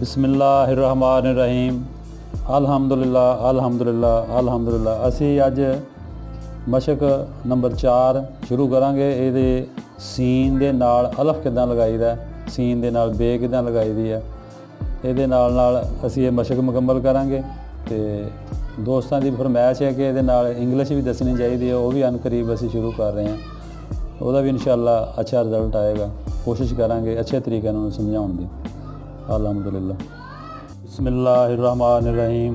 बिस्मिल्लाहिर्रहमानिर्रहीम अल्हम्दुलिल्लाह अल्हम्दुलिल्लाह अल्हम्दुलिल्लाह। असी अज मशक नंबर 4 शुरू करांगे। ये सीन दे नाल अलफ किदां लगाईदा, सीन दे नाल बे किदां लगाई दी है, ये नाल असी ये मशक मुकम्मल करांगे। तो दोस्तों की फरमाइश है कि ये नाल इंग्लिश भी दसनी चाहिए, वो भी अनकरीब असी शुरू कर रहे हैं। वह भी इंशाअल्लाह अच्छा रिजल्ट आएगा। कोशिश करांगे अच्छे तरीके उन्होंने समझाउण दी। अल्हम्दुलिल्लाह। बिस्मिल्लाहिर्रहमानिर्रहीम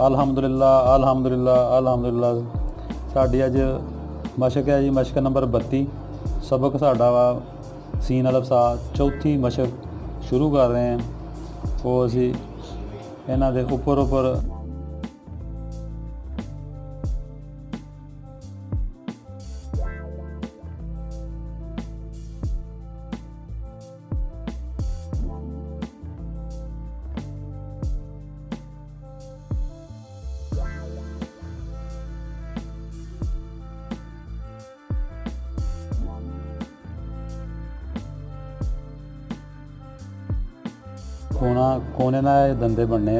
अल्हम्दुलिल्लाह अल्हम्दुलिल्लाह अल्हम्दुलिल्लाह। साडी अज मशक है जी मशक नंबर 32। सबक साडा वा सीन अलफ सा चौथी मशक शुरू कर रहे हैं। वो असी इन्हां दे उपर कोने ना दंदे बनने।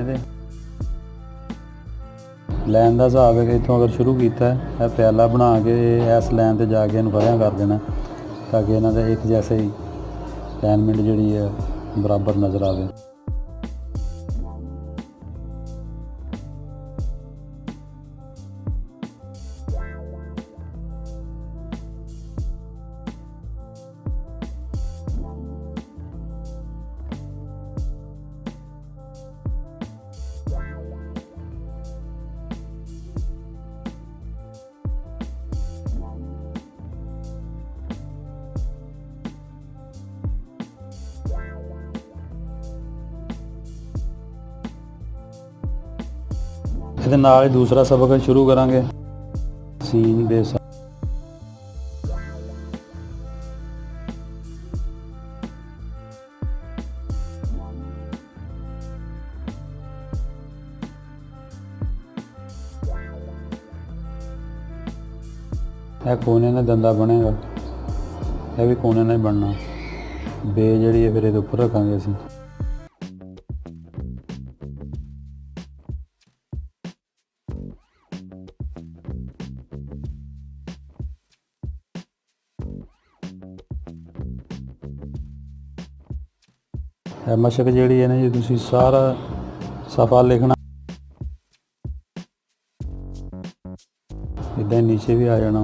लैन का हिसाब है कि इतों अगर शुरू किया है प्याला बना के इस लैन पर जाके इन फरिया कर देना, ताकि इन्हों का एक जैसे ही अलाइनमेंट जी है बराबर नज़र आए। ਇਹਦੇ ਨਾਲ ਹੀ दूसरा सबक शुरू करांगे। सीन दे कोने ने दंदा बनेगा, यह भी कोने ने बनना। बे जी है फिर ये उपर रखांगे असी। मशक जी है ना जी, तुसी सारा सफ़ा लिखना, इदा नीचे भी आ जाना।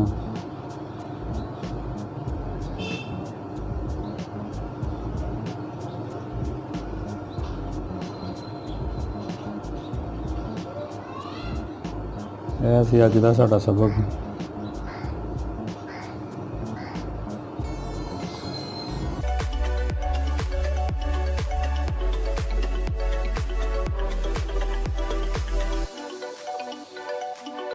यह सी अज का साडा सबक।